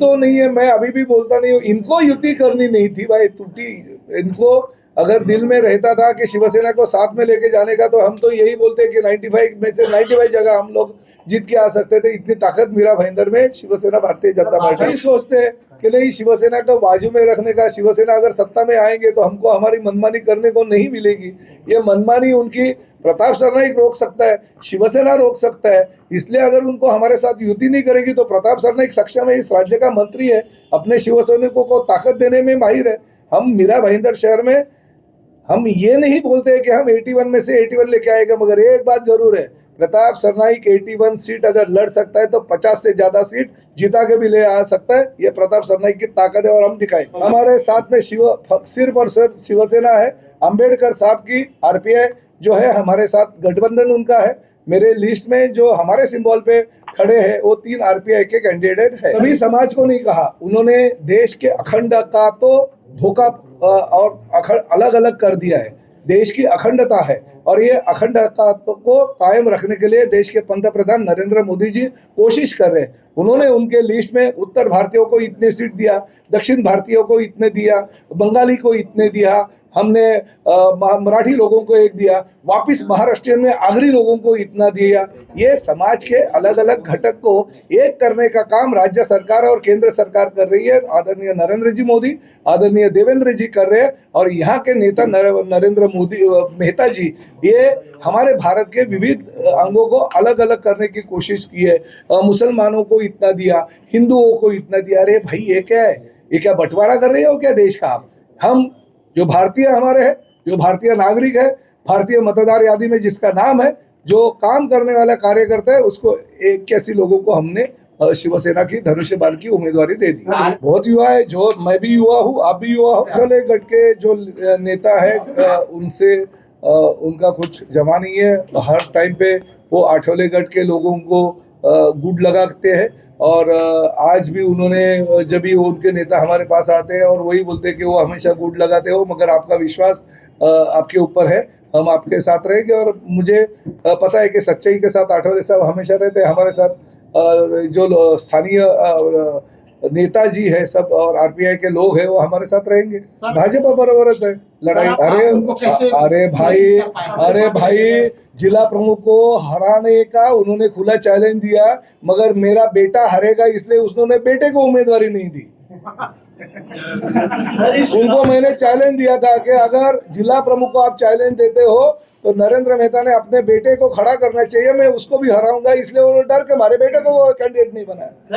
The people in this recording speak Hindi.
तो नहीं है, मैं अभी भी बोलता नहीं हूँ, इनको युति करनी नहीं थी भाई, टूटी। इनको अगर दिल में रहता था कि शिवसेना को साथ में लेके जाने का, तो हम तो यही बोलते कि 95 में से 95 जगह हम लोग जीत के आ सकते थे। इतनी ताकत मीरा भाईंदर में शिवसेना भारतीय जनता पार्टी सोचते हैं कि नहीं, शिवसेना को बाजू में रखने का, शिवसेना अगर सत्ता में आएंगे तो हमको हमारी मनमानी करने को नहीं मिलेगी। ये मनमानी उनकी प्रताप सरनाईक रोक सकता है, शिवसेना रोक सकता है। इसलिए अगर उनको हमारे साथ युति नहीं करेगी तो प्रताप सरनाईक सक्षम है, इस राज्य का मंत्री है, अपने शिवसैनिकों को ताकत देने में माहिर है। हम मीरा भाईंदर शहर में हम ये नहीं बोलते कि हम 81 में से 81 लेके आएगा, मगर एक बात जरूर है, प्रताप सरनाईक 81 सीट अगर लड़ सकता है तो 50 से ज्यादा सीट जीता के भी ले आ सकता है। ये प्रताप सरनाईक की ताकत है और हम दिखाए। हमारे साथ में सिर्फ और सिर्फ शिवसेना है। अंबेडकर साहब की आरपीआई जो है हमारे साथ, गठबंधन उनका है। मेरे लिस्ट में जो हमारे सिंबल पे खड़े हैं वो 3 आरपीआई के कैंडिडेट है। सभी समाज को नहीं कहा, उन्होंने देश के अखंडता तो धोखा और अलग अलग कर दिया है। देश की अखंडता है और ये अखंडता को कायम रखने के लिए देश के पंतप्रधान नरेंद्र मोदी जी कोशिश कर रहे हैं। उन्होंने उनके लिस्ट में उत्तर भारतीयों को इतने सीट दिया, दक्षिण भारतीयों को इतने दिया, बंगाली को इतने दिया, हमने मराठी लोगों को एक दिया, वापिस महाराष्ट्रियन में आगरी लोगों को इतना दिया। ये समाज के अलग अलग घटक को एक करने का काम राज्य सरकार और केंद्र सरकार कर रही है। आदरणीय नरेंद्र जी मोदी, आदरणीय देवेंद्र जी कर रहे हैं और यहाँ के नेता नरेंद्र मोदी मेहता जी, ये हमारे भारत के विविध अंगों को अलग अलग करने की कोशिश की है। मुसलमानों को इतना दिया, हिंदुओं को इतना दिया। अरे भाई, ये क्या है? ये क्या बंटवारा कर रहे हो क्या देश का आप? हम जो भारतीय हमारे हैं, जो भारतीय नागरिक है, भारतीय मतदार यादी में जिसका नाम है, जो काम करने वाला कार्यकर्ता है, उसको 81 लोगों को हमने शिवसेना की धनुष्यबाण की उम्मीदवारी दे दी। बहुत युवा है, जो मैं भी युवा हूँ, आप भी युवा हो। आठवले गढ़ के जो नेता है उनसे उनका कुछ जमा नहीं है। हर टाइम पे वो आठवले गढ़ के लोगों को गुड लगाते हैं और आज भी उन्होंने, जब भी उनके नेता हमारे पास आते हैं और वही बोलते हैं कि वो हमेशा गुड लगाते हो, मगर आपका विश्वास आपके ऊपर है, हम आपके साथ रहेंगे। और मुझे पता है कि सच्चाई के साथ आठवले साहब हमेशा रहते हैं हमारे साथ। जो स्थानीय नेताजी है सब और आरपीआई के लोग हैं वो हमारे साथ रहेंगे। भाजपा बराबरच है लड़ाई। अरे भाई, जिला प्रमुख को हराने का उन्होंने खुला चैलेंज दिया, मगर मेरा बेटा हारेगा इसलिए उन्होंने बेटे को उम्मीदवारी नहीं दी। उनको मैंने चैलेंज दिया था कि अगर जिला प्रमुख को आप चैलेंज देते हो तो नरेंद्र मेहता ने अपने बेटे को खड़ा करना चाहिए, मैं उसको भी हराऊंगा, इसलिए वो डर के हमारे बेटे को कैंडिडेट नहीं बनाया।